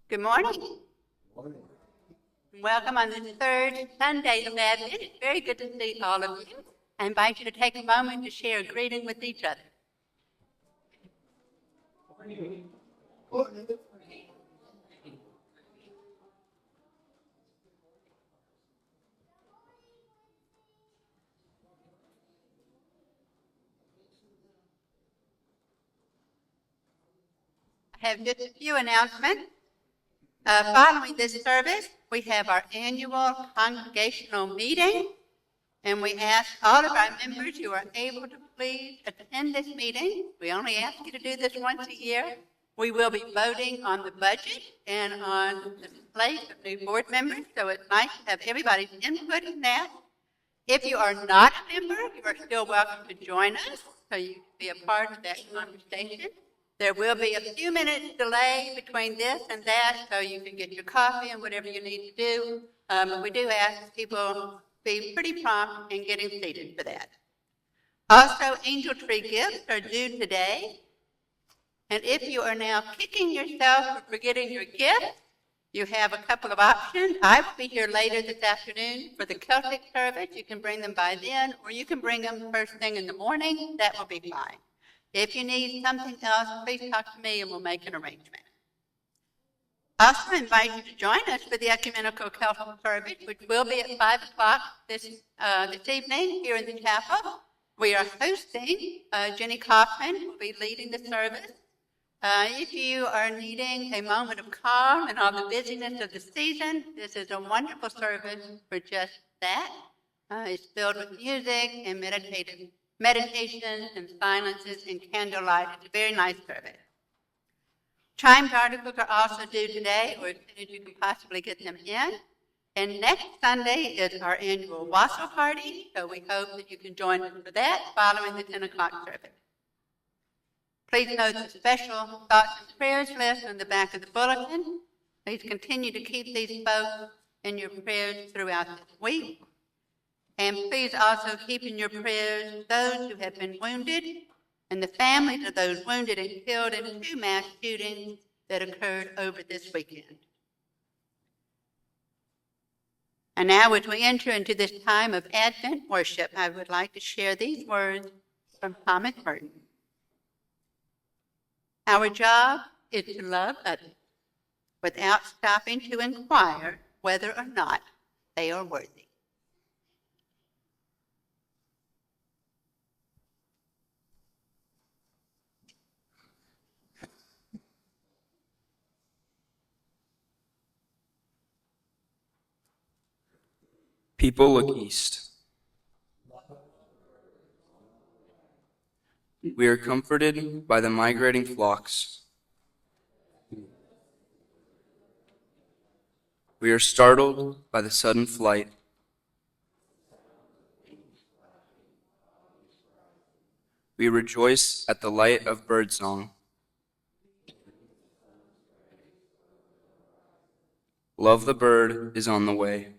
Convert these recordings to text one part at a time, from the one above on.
Good morning. Welcome on the third Sunday of Advent. It's very good to see all of you. I invite you to take a moment to share a greeting with each other. I have just a few announcements. Following this service, we have our annual congregational meeting, and we ask all of our members who are able to please attend this meeting. We only ask you to do this once a year. We will be voting on the budget and on the slate of new board members, so it's nice to have everybody's input in that. If you are not a member, you are still welcome to join us, so you can be a part of that conversation. There will be a few minutes delay between this and that, so you can get your coffee and whatever you need to do. But we do ask people be pretty prompt in getting seated for that. Also, angel tree gifts are due today. And if you are now kicking yourself for forgetting your gift, you have a couple of options. I will be here later this afternoon for the Celtic service. You can bring them by then, or you can bring them first thing in the morning. That will be fine. If you need something else, please talk to me and we'll make an arrangement. I also invite you to join us for the Ecumenical Celtic service, which will be at 5 o'clock this evening here in the chapel. We are hosting. Jenny Kaufman will be leading the service. If you are needing a moment of calm and all the busyness of the season, this is a wonderful service for just that. It's filled with music and meditation and silences and candlelight. It's a very nice service. Chimed articles are also due today, or as soon as you can possibly get them in. And next Sunday is our annual wassail party, so we hope that you can join us for that following the 10 o'clock service. Please note the special thoughts and prayers list on the back of the bulletin. Please continue to keep these folks in your prayers throughout this week. And please also keep in your prayers those who have been wounded and the families of those wounded and killed in 2 mass shootings that occurred over this weekend. And now as we enter into this time of Advent worship, I would like to share these words from Thomas Merton. Our job is to love others without stopping to inquire whether or not they are worthy. People look east. We are comforted by the migrating flocks. We are startled by the sudden flight. We rejoice at the light of birdsong. Love the bird is on the way.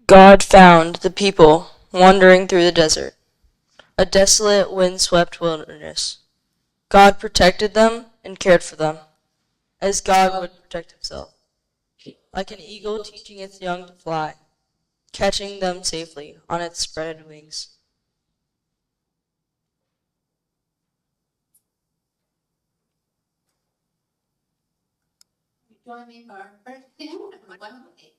God found the people wandering through the desert, a desolate, wind-swept wilderness. God protected them and cared for them, as God would protect himself, like an eagle teaching its young to fly, catching them safely on its spread wings. Join me for our first hymn, number 108.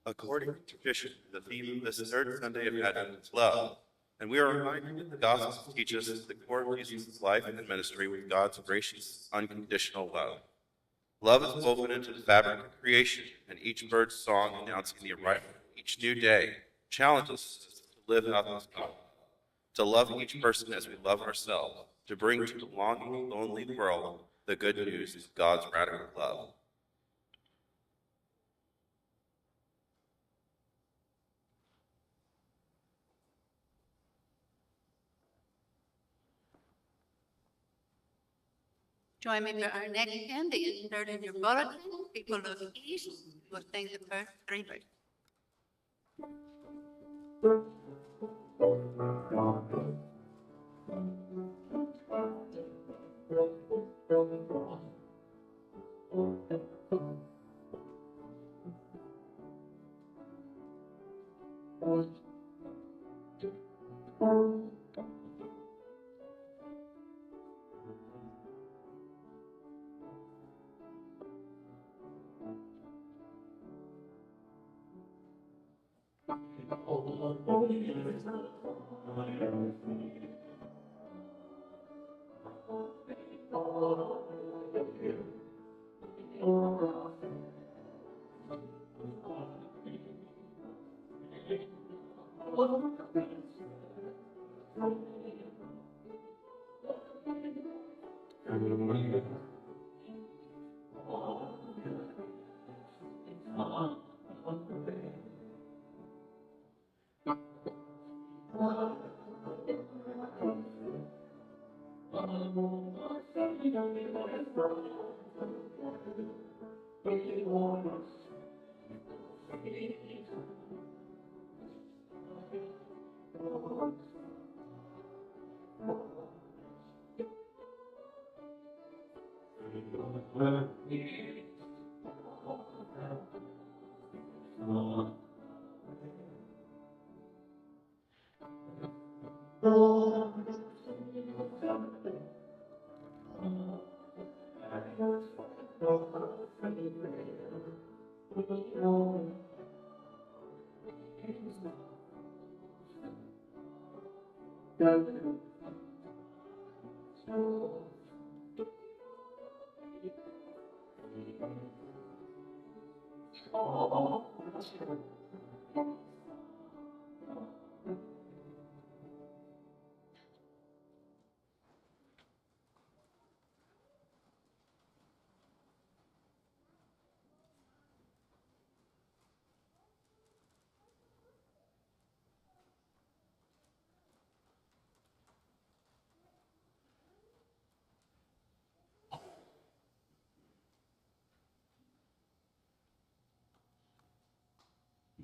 According to tradition, the theme of this third Sunday of Advent is love, and we are reminded that the Gospels teach us the core of Jesus' life and ministry with God's gracious, unconditional love. Love is woven into the fabric of creation, and each bird's song announcing the arrival of each new day challenges us to live out this love, to love each person as we love ourselves, to bring to the longing, lonely world the good news of God's radical love. Join me for our next hymn, the insert in your bulletin. People look east. We'll sing the first three verses.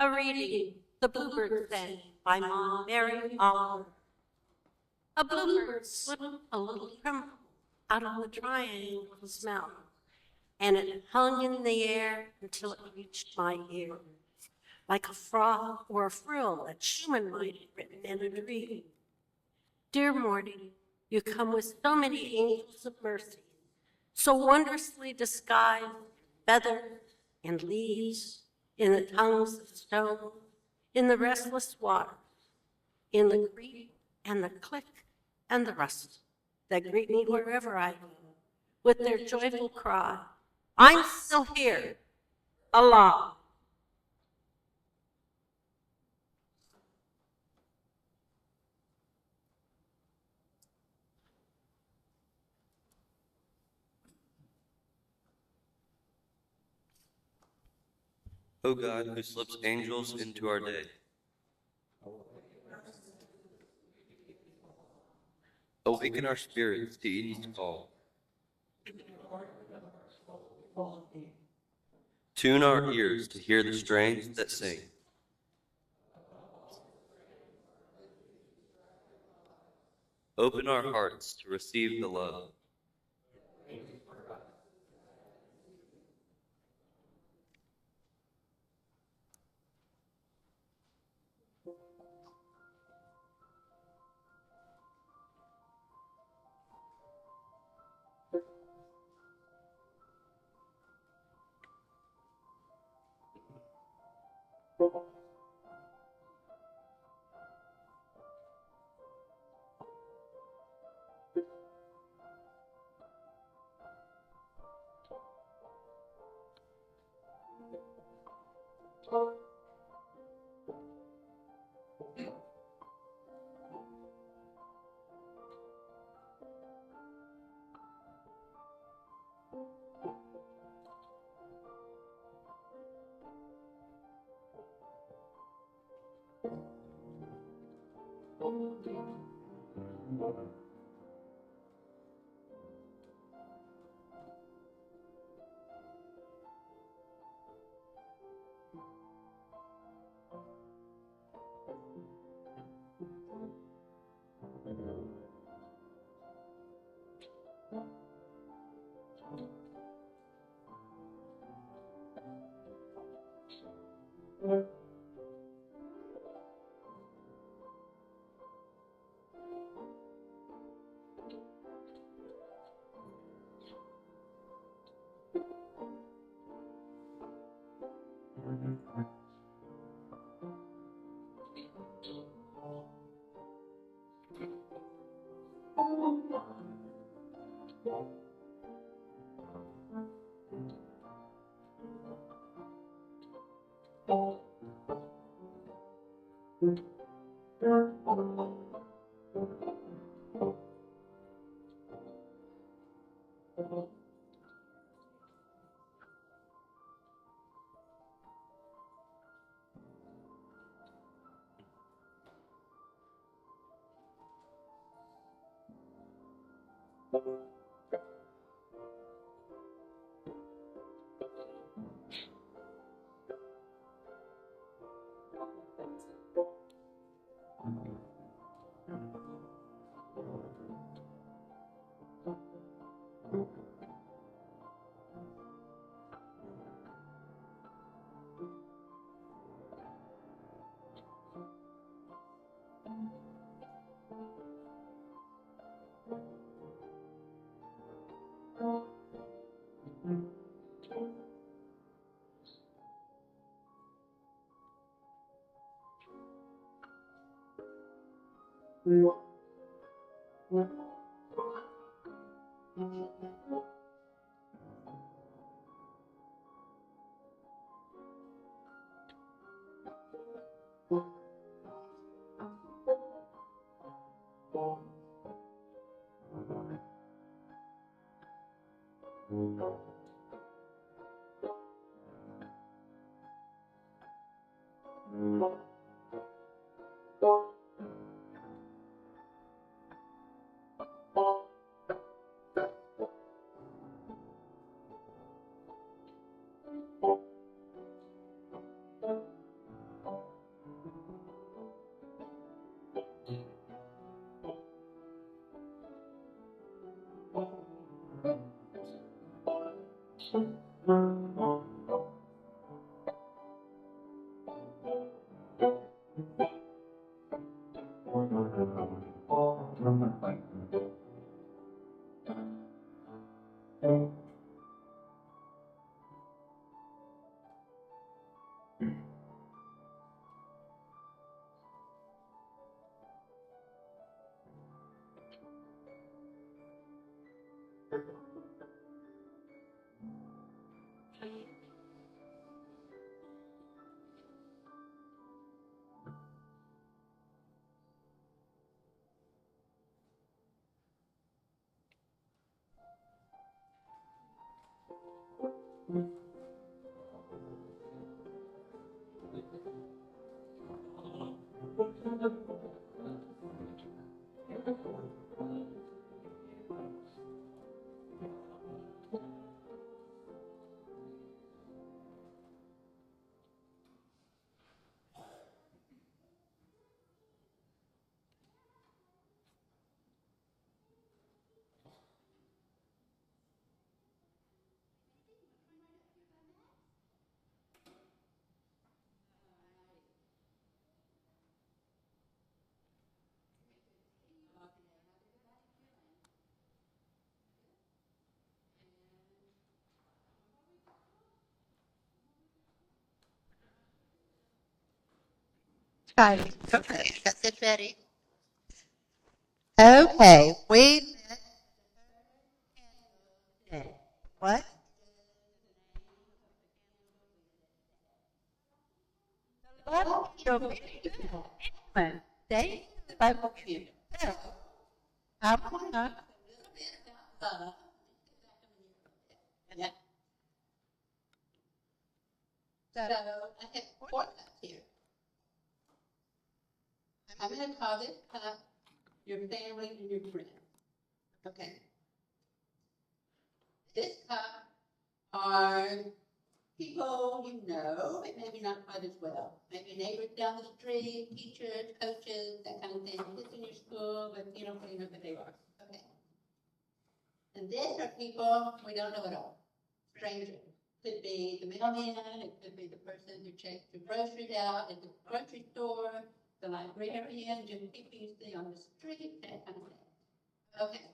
A reading, The Bluebird Sang by Mary Oliver. A bluebird slipped a little tremble out of the triangle of his mouth, and it hung in the air until it reached my ear, like a froth or a frill that Schumann might have written in a dream. Dear morning, you come with so many angels of mercy, so wondrously disguised, feathers and leaves, in the tongues of stone, in the restless waters, in the creak and the click and the rustle that greet me wherever I go, with their joyful cry, I'm still here, alive. O God, who slips angels into our day, awaken our spirits to Eden's call. Tune our ears to hear the strains that sing. Open our hearts to receive the love. Okay, got this ready. Okay, what? Well, you're very good. Excellent. They spoke to you. So, I want to talk a little bit about love. So, I have four cups here. I'm going to call this cup your family and your friends. Okay. This cup are people you know, but maybe not quite as well. Maybe neighbors down the street, teachers, coaches, that kind of thing. Kids in your school, but you don't really know who they are. Okay. And these are people we don't know at all. Strangers. Could be the mailman, it could be the person who checks your groceries out at the grocery store, the librarian, just people you see on the street, that kind of thing. Okay.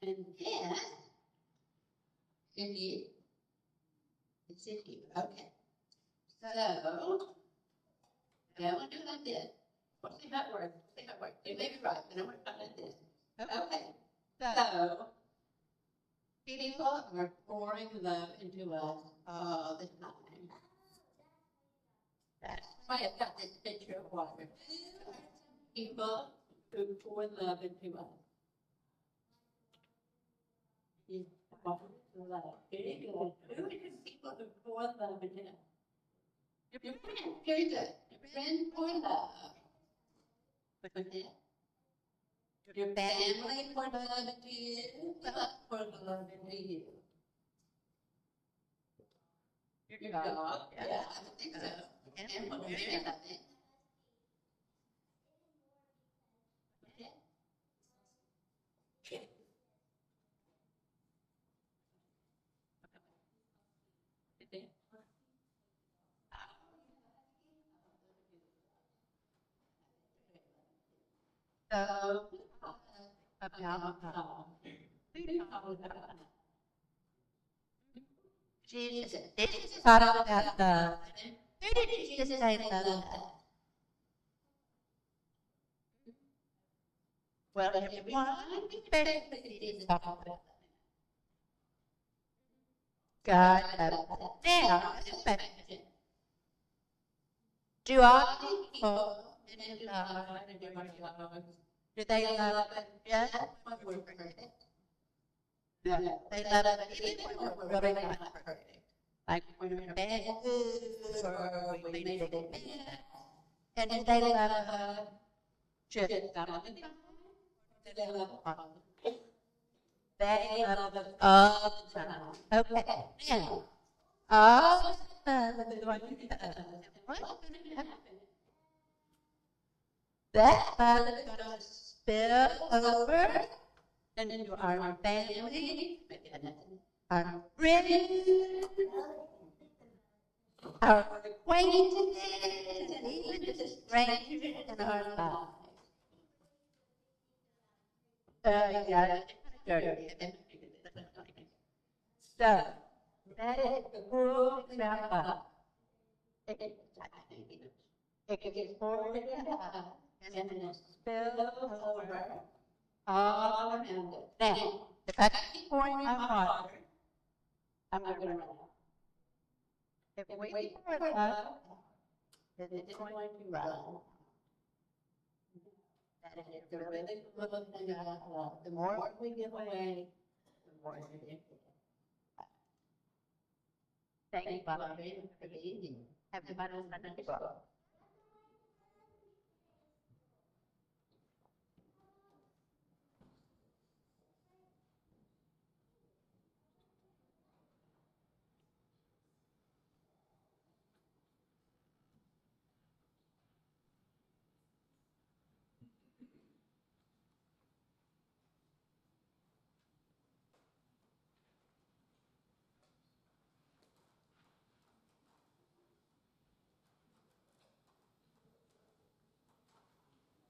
And then, if you, it's in you, okay. So, now I want to do like this. We'll see how it works. See how it works. You may be right, but I want to try like this. Okay. So, people are pouring love into us all the time. That's why I've got this picture of water. People who pour love into us. Love. Very good. Who are the people who pour love into us? Your friend. Very good. Your friend pour love. Your family pour love into you. Love pour love into you. Your dog. Yeah, I would think so. And what you're in, I think. So, about Jesus. Jesus taught about love. Who did Jesus say love? Well, everyone, especially Jesus talked about God loves us. Now, question. Do all people in love and do our dogs? Do they love us just when we're perfect? No, they love us even when we're really not perfect. Like when we're in a bad mood or we made a big mess. And do they love us just not on the time? Do they love us all the time? They love us all the time. Okay, now, all the love is going to us. What's going to happen? That love is going to spill over into our family, our friends, our acquaintances, and even the strangers in our lives. Yeah, so, that is the rule about love. It gets poured into us and then spill over all around it. Now, if I keep pouring my water, I'm going to run out. If we pour it up, then it's going to run. That is the really good thing about love. The more we give away, the more we give. Thank you, Bobby, for the evening. Have a fun Sunday.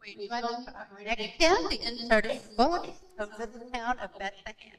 We run our next town, the insert of bullet over the town of Bethlehem.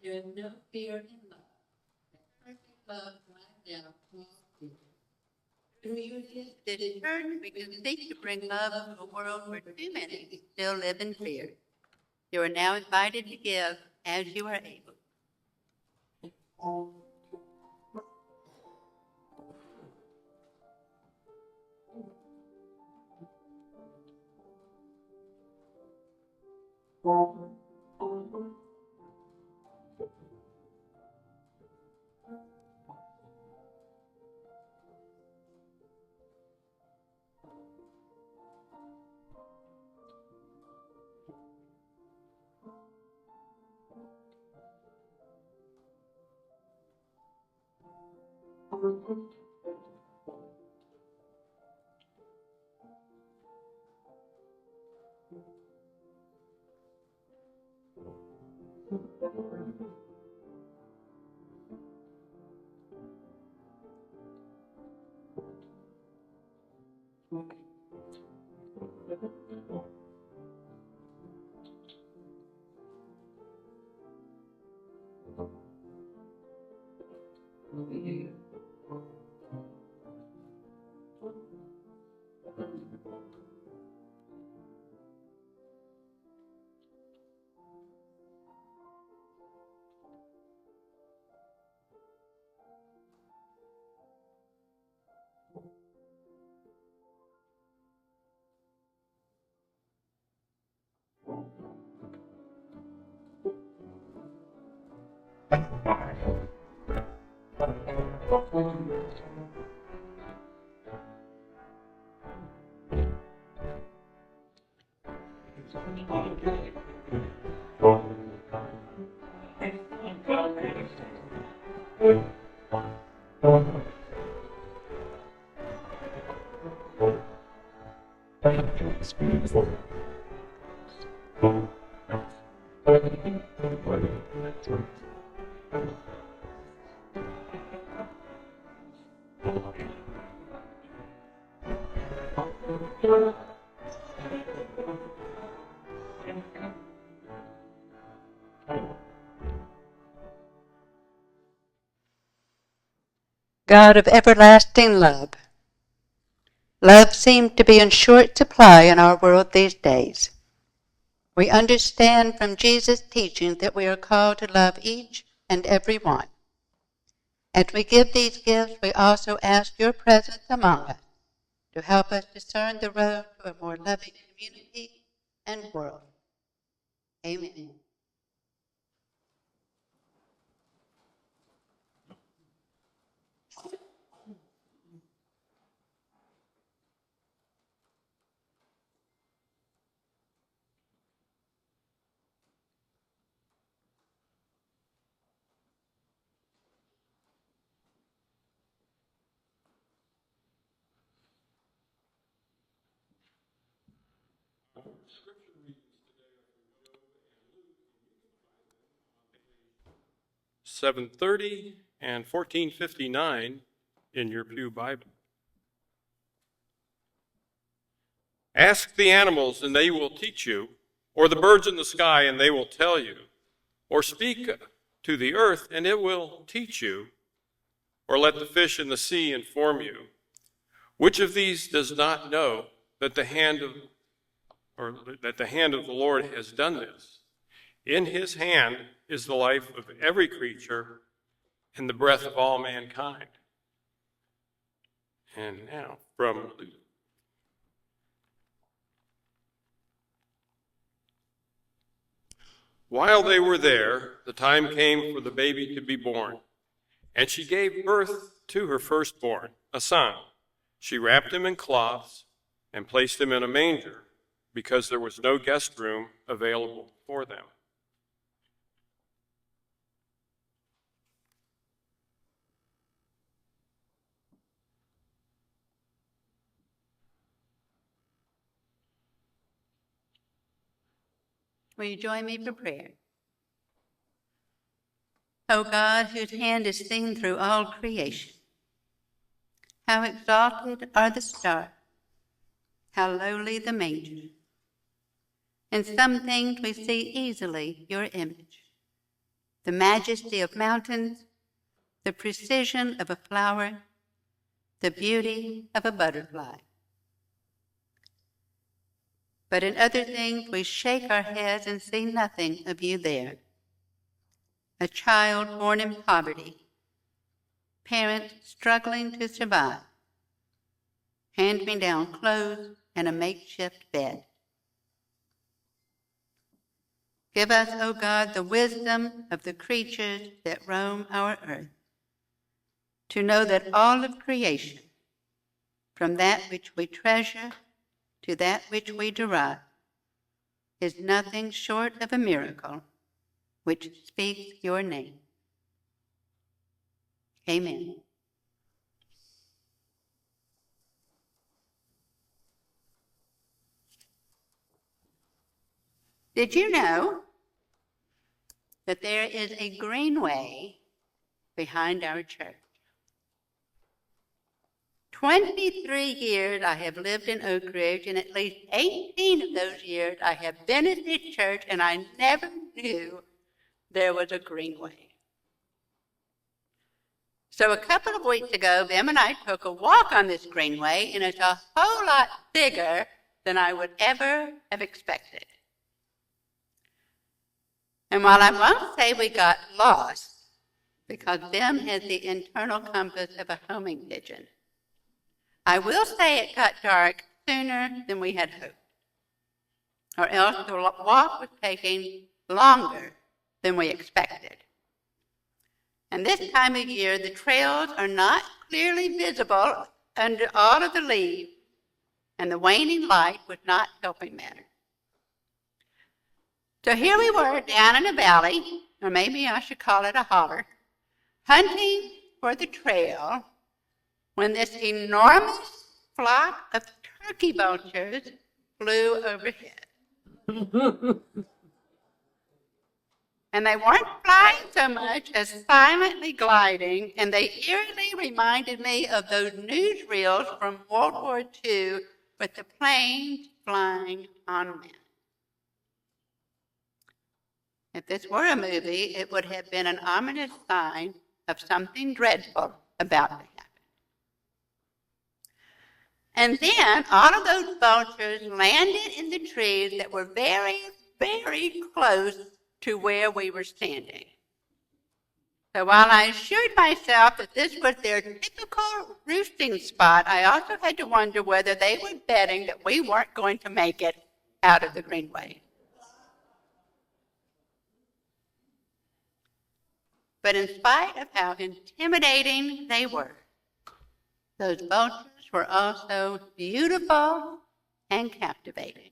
You have no fear in love. Perfect love right down. Through this church, we can seek to bring love to a world where too many still live in fear. You are now invited to give as you are able. God of everlasting love, love seems to be in short supply in our world these days. We understand from Jesus' teaching that we are called to love each and every one. As we give these gifts, we also ask your presence among us to help us discern the road to a more loving community and world. Amen. $730 and $14.59 in your Pew Bible. Ask the animals and they will teach you, or the birds in the sky and they will tell you, or speak to the earth and it will teach you, or let the fish in the sea inform you. Which of these does not know that the hand of the Lord has done this? In his hand is the life of every creature and the breath of all mankind. And now from Luke. While they were there, the time came for the baby to be born, and she gave birth to her firstborn, a son. She wrapped him in cloths and placed him in a manger, because there was no guest room available for them. Will you join me for prayer? O God, whose hand is seen through all creation, how exalted are the stars, how lowly the manger. In some things we see easily your image, the majesty of mountains, the precision of a flower, the beauty of a butterfly. But in other things we shake our heads and see nothing of you there. A child born in poverty, parents struggling to survive, hand-me-down clothes and a makeshift bed. Give us, O God, the wisdom of the creatures that roam our earth, to know that all of creation, from that which we treasure to that which we derive, is nothing short of a miracle which speaks your name. Amen. Did you know that there is a greenway behind our church? 23 years I have lived in Oak Ridge, and at least 18 of those years I have been at this church, and I never knew there was a greenway. So a couple of weeks ago, Vim and I took a walk on this greenway, and it's a whole lot bigger than I would ever have expected. And while I won't say we got lost, because Vim has the internal compass of a homing pigeon, I will say it got dark sooner than we had hoped, or else the walk was taking longer than we expected. And this time of year, the trails are not clearly visible under all of the leaves, and the waning light was not helping matters. So here we were down in a valley, or maybe I should call it a holler, hunting for the trail when this enormous flock of turkey vultures flew overhead. And they weren't flying so much as silently gliding, and they eerily reminded me of those newsreels from World War II with the planes flying on men. If this were a movie, it would have been an ominous sign of something dreadful about to happen. And then all of those vultures landed in the trees that were very, very close to where we were standing. So while I assured myself that this was their typical roosting spot, I also had to wonder whether they were betting that we weren't going to make it out of the greenway. But in spite of how intimidating they were, those vultures were also beautiful and captivating.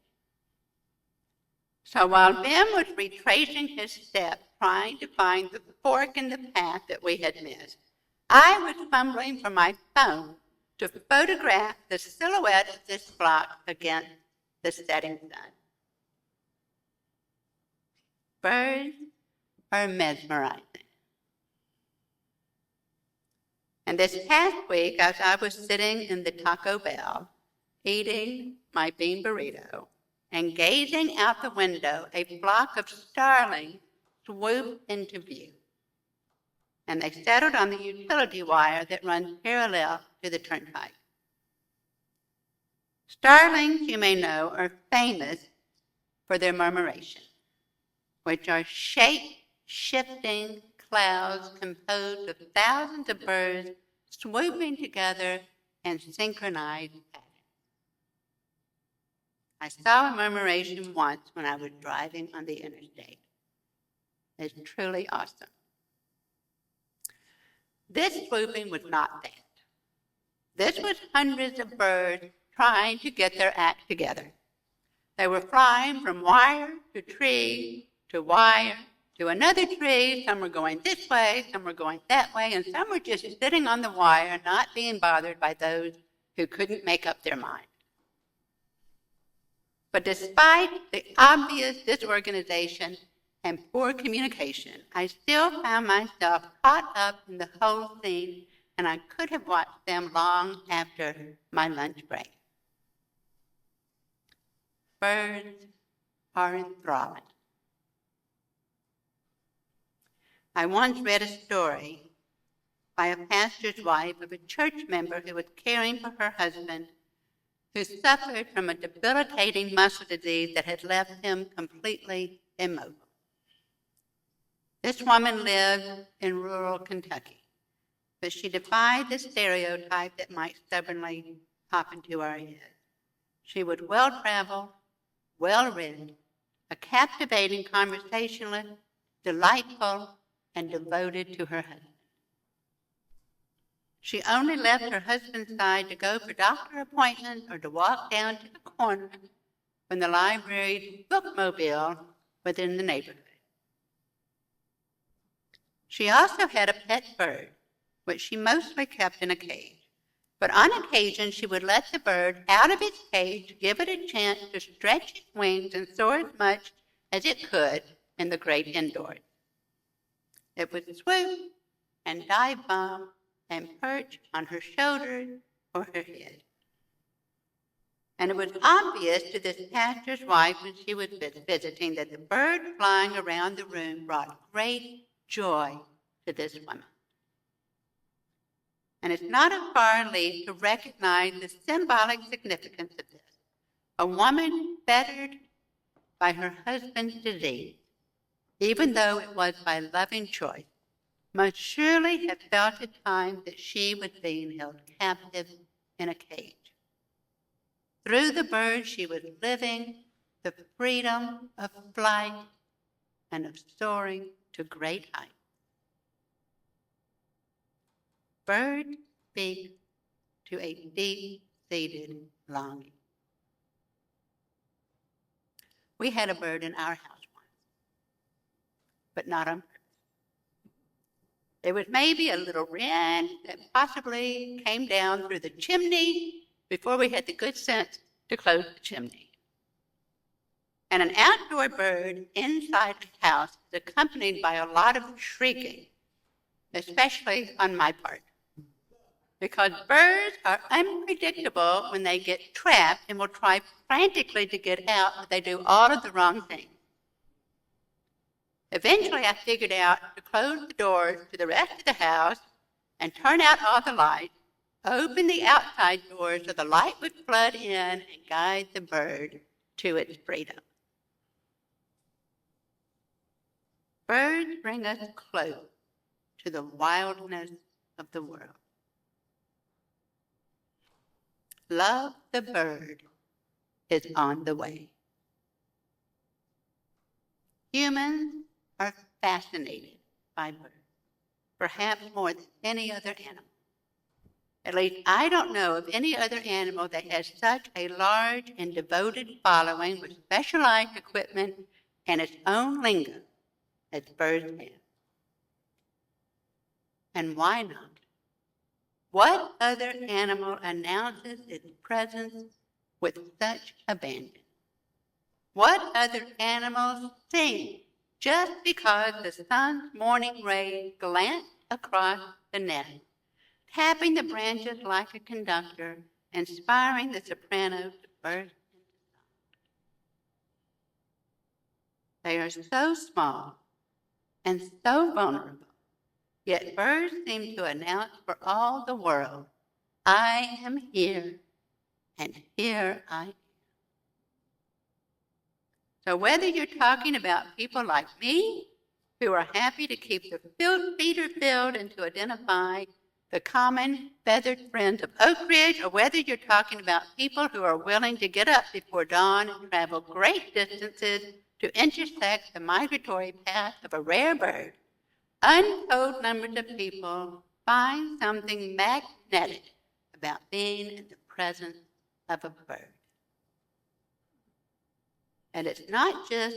So while Ben was retracing his steps, trying to find the fork in the path that we had missed, I was fumbling for my phone to photograph the silhouette of this flock against the setting sun. Birds are mesmerizing. And this past week, as I was sitting in the Taco Bell, eating my bean burrito, and gazing out the window, a flock of starlings swooped into view. And they settled on the utility wire that runs parallel to the turnpike. Starlings, you may know, are famous for their murmuration, which are shape-shifting clouds composed of thousands of birds swooping together in synchronized patterns. I saw a murmuration once when I was driving on the interstate. It's truly awesome. This swooping was not that. This was hundreds of birds trying to get their act together. They were flying from wire to tree to wire to another tree. Some were going this way, some were going that way, and some were just sitting on the wire, not being bothered by those who couldn't make up their mind. But despite the obvious disorganization and poor communication, I still found myself caught up in the whole scene, and I could have watched them long after my lunch break. Birds are enthralling. I once read a story by a pastor's wife of a church member who was caring for her husband who suffered from a debilitating muscle disease that had left him completely immobile. This woman lived in rural Kentucky, but she defied the stereotype that might stubbornly pop into our head. She was well-traveled, well-read, a captivating conversationalist, delightful, and devoted to her husband. She only left her husband's side to go for doctor appointments or to walk down to the corner when the library's bookmobile was in the neighborhood. She also had a pet bird, which she mostly kept in a cage. But on occasion, she would let the bird out of its cage, give it a chance to stretch its wings and soar as much as it could in the great indoors. It would swoop and dive bomb and perch on her shoulders or her head. And it was obvious to this pastor's wife when she was visiting that the bird flying around the room brought great joy to this woman. And it's not a far leap to recognize the symbolic significance of this. A woman fettered by her husband's disease, even though it was by loving choice, must surely have felt at times that she was being held captive in a cage. Through the bird, she was living the freedom of flight and of soaring to great heights. Birds speak to a deep-seated longing. We had a bird in our house once, but not on purpose. There was maybe a little wren that possibly came down through the chimney before we had the good sense to close the chimney. And an outdoor bird inside a house is accompanied by a lot of shrieking, especially on my part. Because birds are unpredictable when they get trapped and will try frantically to get out, but they do all of the wrong things. Eventually, I figured out to close the doors to the rest of the house and turn out all the lights, open the outside doors so the light would flood in and guide the bird to its freedom. Birds bring us close to the wildness of the world. Love the bird is on the way. Humans are fascinated by birds, perhaps more than any other animal. At least I don't know of any other animal that has such a large and devoted following with specialized equipment and its own lingo as birds have. And why not? What other animal announces its presence with such abandon? What other animals sing just because the sun's morning rays glance across the nest, tapping the branches like a conductor, inspiring the sopranos to burst into song? They are so small and so vulnerable, yet birds seem to announce for all the world, I am here, and here I am. So whether you're talking about people like me, who are happy to keep their feet filled and to identify the common feathered friends of Oak Ridge, or whether you're talking about people who are willing to get up before dawn and travel great distances to intersect the migratory path of a rare bird, untold numbers of people find something magnetic about being in the presence of a bird. And it's not just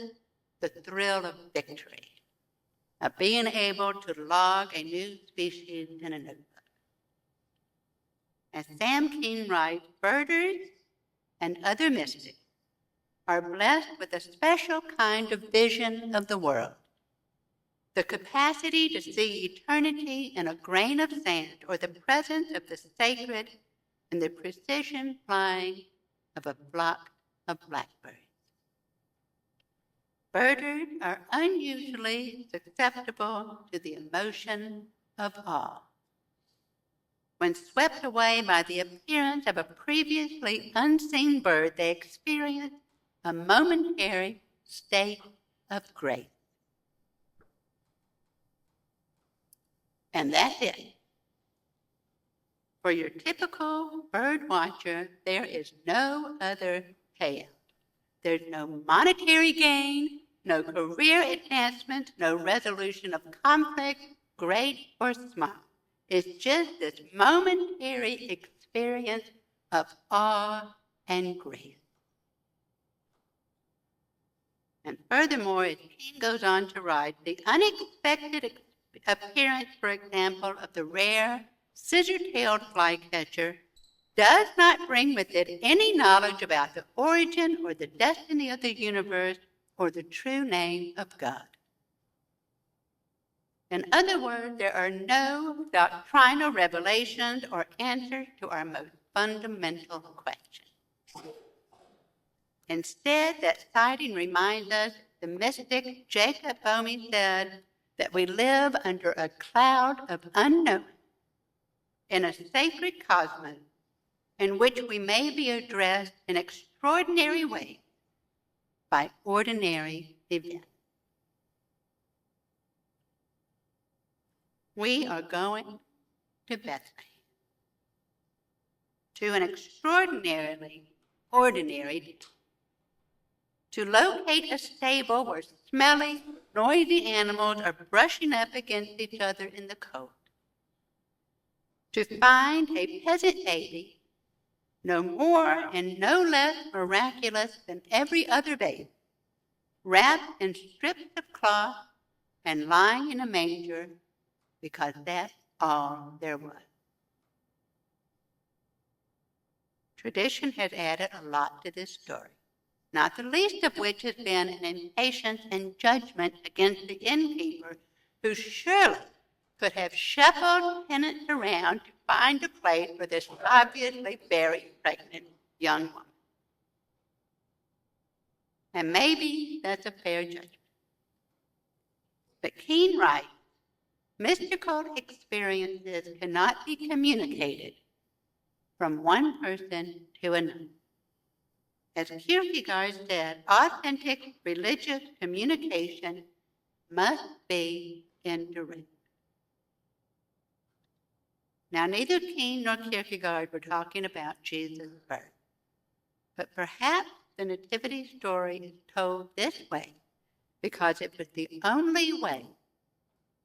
the thrill of victory, of being able to log a new species in a notebook. As Sam Keene writes, birders and other mystics are blessed with a special kind of vision of the world, the capacity to see eternity in a grain of sand, or the presence of the sacred in the precision flying of a flock of blackbirds. Birders are unusually susceptible to the emotion of awe. When swept away by the appearance of a previously unseen bird, they experience a momentary state of grace. And that's it. For your typical bird watcher, there is no other payout. There's no monetary gain, no career advancement, no resolution of conflict, great or small. It's just this momentary experience of awe and grace. And furthermore, as Keene goes on to write, the unexpected appearance, for example, of the rare scissor-tailed flycatcher does not bring with it any knowledge about the origin or the destiny of the universe or the true name of God. In other words, there are no doctrinal revelations or answers to our most fundamental questions. Instead, that sighting reminds us, the mystic Jacob Boehme said, that we live under a cloud of unknown in a sacred cosmos in which we may be addressed in extraordinary ways by ordinary events. We are going to Bethlehem, to an extraordinarily ordinary day, to locate a stable where smelly, noisy animals are brushing up against each other in the cold, to find a peasant baby no more and no less miraculous than every other baby, wrapped in strips of cloth and lying in a manger because that's all there was. Tradition has added a lot to this story, not the least of which has been an impatience and judgment against the innkeeper who surely could have shuffled tenants around to find a place for this obviously very pregnant young woman. And maybe that's a fair judgment. But Keene writes, mystical experiences cannot be communicated from one person to another. As Kierkegaard said, authentic religious communication must be indirect. Now, neither Keene nor Kierkegaard were talking about Jesus' birth, but perhaps the nativity story is told this way because it was the only way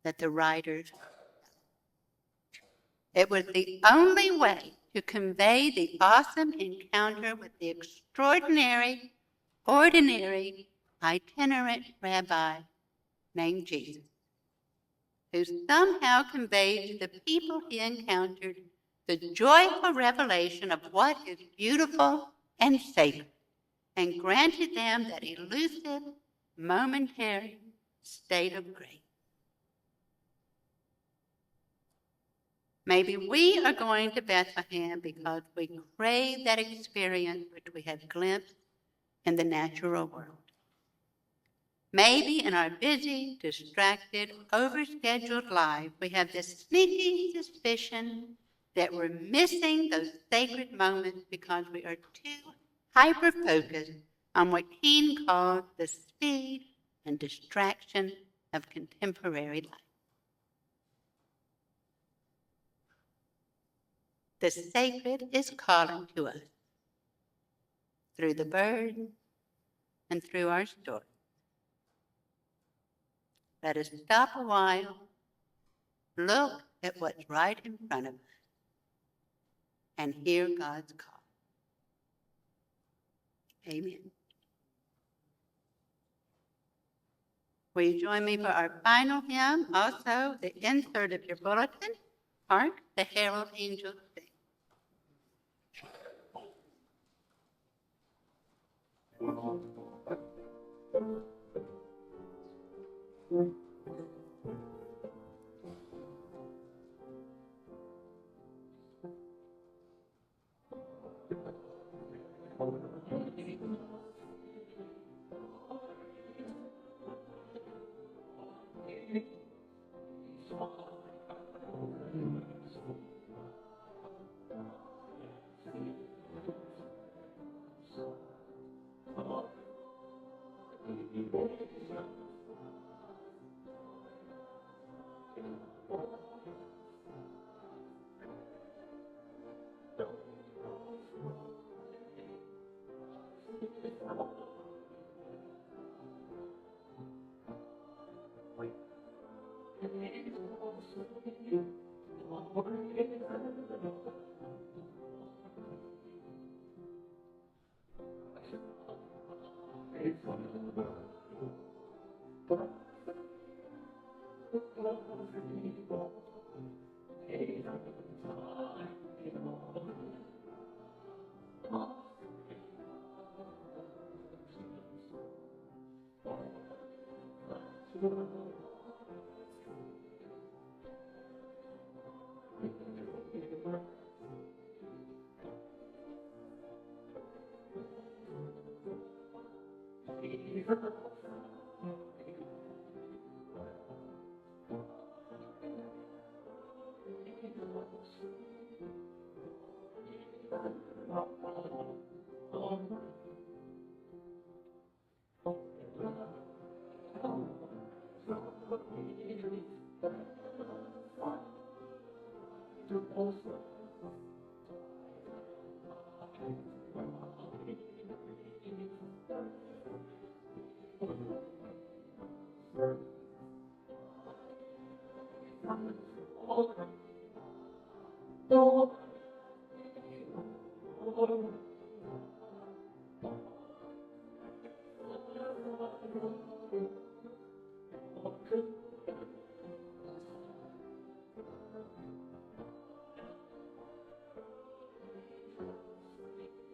that the writers It was the only way to convey the awesome encounter with the extraordinary, ordinary, itinerant rabbi named Jesus, who somehow conveyed to the people he encountered the joyful revelation of what is beautiful and sacred, and granted them that elusive, momentary state of grace. Maybe we are going to Bethlehem because we crave that experience which we have glimpsed in the natural world. Maybe in our busy, distracted, overscheduled life, we have this sneaky suspicion that we're missing those sacred moments because we are too hyper-focused on what Keene calls the speed and distraction of contemporary life. The sacred is calling to us through the bird and through our story. Let us stop a while, look at what's right in front of us, and hear God's call. Amen. Will you join me for our final hymn? Also, the insert of your bulletin, Hark the Herald Angels Sing.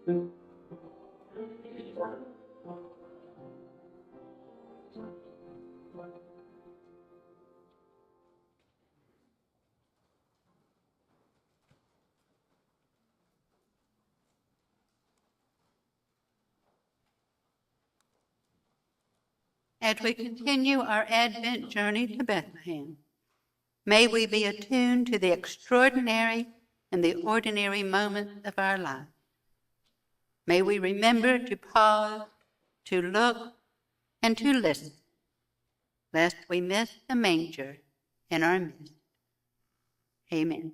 As we continue our Advent journey to Bethlehem, may we be attuned to the extraordinary and the ordinary moments of our life. May we remember to pause, to look, and to listen, lest we miss the manger in our midst. Amen.